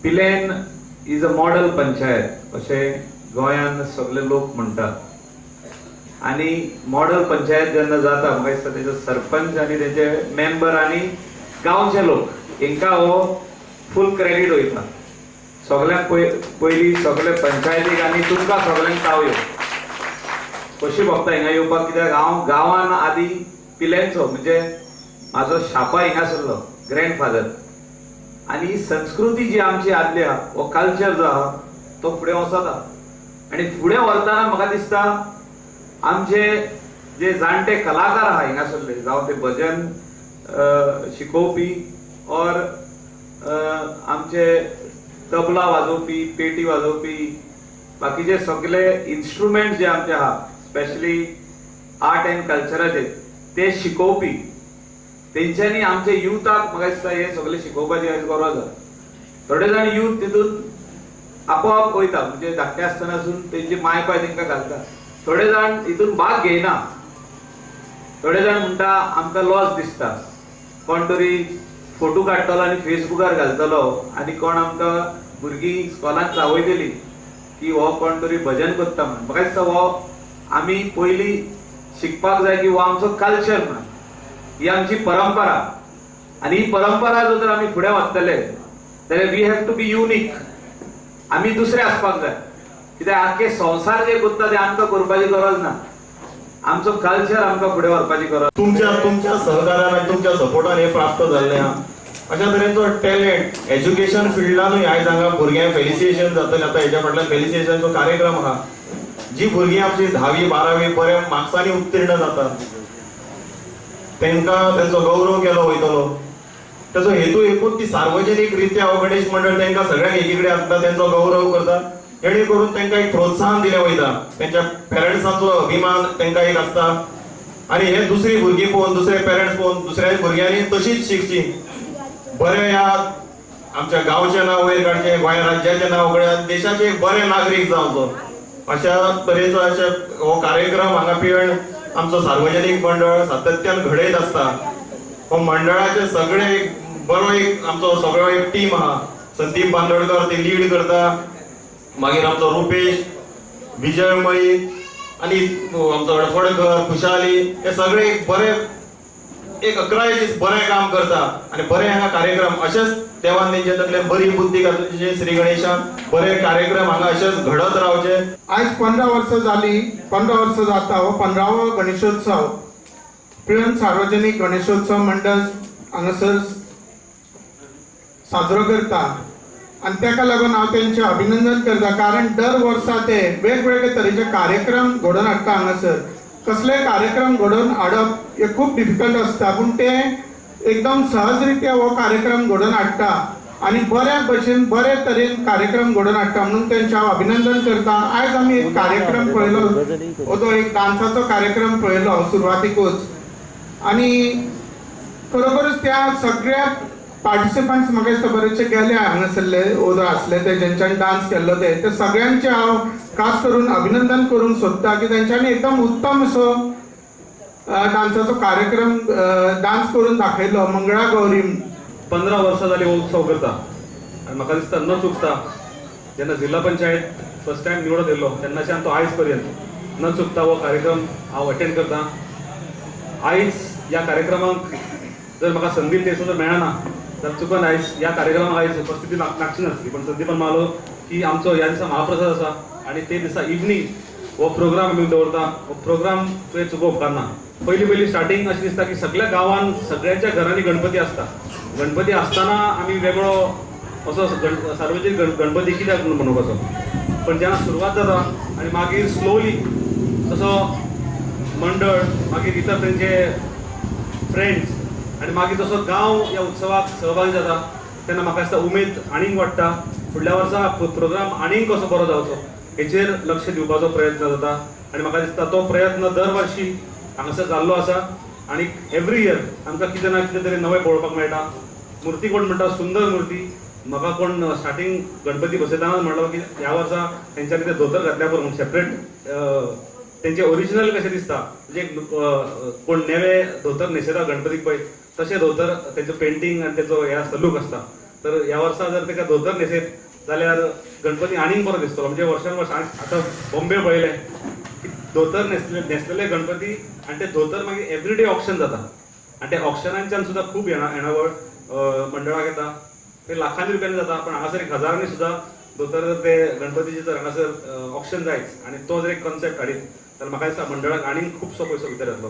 Pilerne is a model panchayat अशें गोंयांत सगळे लोक म्हणटात. आणि मॉडल पंचायत जेन्ना जाता म्हाका दिसता तेजो सरपंच आनी तेजे मेंबर आनी गांवचे लोक हांकां हो फूल क्रेडीट वयता. सगळ्यांक पयलीं सगळे पंचायतीक आनी तुमकां सगळ्यांक तावयो कशी भोगता हिंगा येवपाक. कित्याक हांव गांवान आदी पिल्यांचो म्हणजे म्हाजो शापा हिंगासरलो ग्रँडफादर. आनी ही संस्कृती जी आमची आदली आहा हो कल्चर जो आहा तो फुडें वचता. आनी फुडें व्हरतना म्हाका दिसता आमचे जे जाणटे कलाकार आहा हिंगासरले जावं ते भजन शिकोवपी और आमचे तबला वाजोवपी पेटी वाजोवपी बाकीचे सगळे इन्स्ट्रुमेंट जे आमचे आहा स्पेशली आर्ट एंड कल्चराचे ते शिकोवपी तेंच्यांनी आमचे युथाक म्हाका दिसता हे सगळे शिकोवपाची आयज गरज आसा. थोडे जाण युथ तितून आपोआप वयता म्हणजे धाकटे आसतनासून तेंची माय पाय तेंकां घालता. थोडे जाण हितून भाग घेयना. थोडे जाण म्हणटा आमकां लॉस दिसता. कोण तरी फोटो काडटलो आनी फेसबुकार घालतलो आनी कोण आमकां भुरगीं स्कॉलांत चावयतली की हो कोण तरी भजन करता म्हणून. म्हाका दिसता हो आमी पयलीं शिकपाक जाय की हो आमचो कल्चर म्हणून ही आमची परंपरा. आनी ही परंपरा जर तर आमी फुडें व्हरतले जाल्यार we have to be unique. आमी दुसरे आसपाक जाय. कित्याक आख्खे संवसार जे करता ते आमकां करपाची गरज ना. आमचो कल्चर आमकां फुडें व्हरपाची गरज. तुमच्या सहकारान आनी तुमच्या सपोर्टान हे प्राप्त जाल्लें आहा. अशा तरेचो टॅलेंट एज्युकेशन फिल्डानूय आयज हांगा भुरग्यांक फेलिसिएशन जातलें. आतां हेच्या फाटल्यान फेलिसिएशनचो कार्यक्रम आहा. जी भुरगीं आमची 10वी 12वी बऱ्या मार्क्सांनी उत्तीर्ण जातात तांकां तेंचो गौरव केलो वयतलो. तेचो हेतू एकूच ती सार्वजनीक रित्या हो गणेश मंडळ तांकां सगळ्यांक एकी कडेन आसता तेंचो गौरव करता. जेणे करून तांकां एक प्रोत्साहन दिलें वयता. तेंच्या पेरंट्सांचो अभिमान तांकां एक आसता. आनी हे दुसरी भुरगीं पळोवन दुसरे पेरंट्स पळोवन दुसऱ्या भुरग्यांनी तशीच शिकची. बरे ह्या आमच्या गांवचें नांव वयर काडचें गोंय राज्याचें नांव कडेन देशाचे एक बरे नागरीक जावचो. अशा तरेचो अशे हो कार्यक्रम हांगा पियण आमचो सार्वजनीक मंडळ सातत्यान घडयत आसता. हो मंडळाचे सगळे एक बरो एक आमचो सगळो एक टीम आहा. संदीप बांदोडकर ते लीड करता. मागीर आमचो रुपेश विजयमयी आनी आमचो हडफडकर खुशाली हे सगळे एक बरे एक 11 दीस बरें काम करता. आनी बरे हांगा कार्यक्रम अशेच देवान तेंचे तकलेन बरी बुद्धी घातली श्री गणेशान बरे कार्यक्रम हांगा अशेच घडत रावचे. आज 15 वर्ष जाली. 15 वर्ष जाता हो 15वो गणेशोत्सव पियण सार्वजनिक गणेशोत्सव मंडळ हांगासर साजरो करता. आणि त्याका लागून हांव तेंचे अभिनंदन करता. कारण दर वर्सा ते वेगवेगळे तरेचे कार्यक्रम घडोवन हाडटा. हांगासर कसले कार्यक्रम घडोवन हाडप हे खूप डिफिकल्ट असता पूण ते एकदम सहज रित्या हो कार्यक्रम घडोवन हाडटा आणि बऱ्या भशेन बरे तरेन कार्यक्रम घडोवन हाडटा म्हणून तेंचे हांव अभिनंदन करता. आयज आमी एक कार्यक्रम पळयलो तो एक डान्साचो कार्यक्रम पळयलो सुरवातीकूच. आणि खरोखरच त्या सगळ्या पार्टिसिपंट्स म्हाका दिसता बरेचशे गेले हांगासरले ओदो आसले ते जेंच्यांनी डान्स केल्लो ते सगळ्यांचे हांव खास करून अभिनंदन करूंक सोदता की तेंच्यांनी एकदम उत्तम असो डान्साचो कार्यक्रम डान्स करून दाखयलो. मंगळा गौरी 15 वर्सां जाली हो उत्सव करता. आनी म्हाका दिसता न चुकता जेन्ना जिल्हा पंचायत फर्स्ट टायम निवडून येयलो तेन्नाच्यान तो आयज पर्यंत न चुकता हो कार्यक्रम हांव अटेंड करता. आयज ह्या कार्यक्रमाक जर म्हाका संदी तेचो जर मेळना जाल्यार चुकून आयज ह्या कार्यक्रमाक आयज उपस्थिती नासची नासली. पण संदीपान मालो की आमचो ह्या दिसा महाप्रसाद आसा आनी ते दिसा इवनिंग हो प्रोग्राम आमी दवरता. हो प्रोग्राम तुवें चुकोवप उपकारना. पयलीं स्टार्टींग अशें दिसता की सगळ्या गांवांत सगळ्यांच्या घरांनी गणपती आसता. गणपती आसतना आमी वेगळो असो सार्वजनीक गणपती कित्याक मनोवपाचो. पण जेन्ना सुरवात जाता आनी मागीर स्लोली तसो मंडळ मागीर इतर तेंचे फ्रेंड्स आनी मागीर तसो गांव ह्या उत्सवाक सहभागी जाता तेन्ना म्हाका दिसता उमेद आनीक वाडटा. फुडल्या वर्सा प्रोग्राम आनीक कसो बरो जावचो हेचेर लक्ष दिवपाचो प्रयत्न जाता. आनी म्हाका दिसता तो प्रयत्न दर वर्षी हांगासर जाल्लो आसा. आनी एवरी इयर आमकां कितें ना कितें तरी नवें पळोवपाक मेळटा. मुर्ती कोण म्हणटा सुंदर मुर्ती. म्हाका कोण स्टार्टींग गणपती बसयतना म्हणलो की ह्या वर्सा तेंच्यांनी ते धोतर घातल्या पळय म्हणून सेपरेट तेंचे ओरिजिनल कशें दिसता म्हणजे कोण नेवे धोतर न्हेसयता गणपतीक पळय तशें धोतर तेचो पेंटींग आनी तेचो हे आसता लूक आसता तर ह्या वर्सा जर तेका धोतर न्हेसयत जाल्यार गणपती आनीक बरो दिसतलो. म्हणजे वर्सान वर्स आतां बॉम्बे पळयलें की धोतर न्हेसलेले गणपती आनी ते धोतर मागीर एवरीडे ऑक्शन जाता आनी त्या ऑक्शनांच्यान सुद्दां खूब येणावळ मंडळाक येता. ते लाखांनी रुपयांनी जाता, पण हांगासर 1000 सुद्दां धोतर जर ते गणपतीचे जर हांगासर ऑक्शन जायच आनी तो जर एक कॉन्सेप्ट हाडीत जाल्यार म्हाका दिसता मंडळाक आनीक खुबसो पयसो भितर येतलो.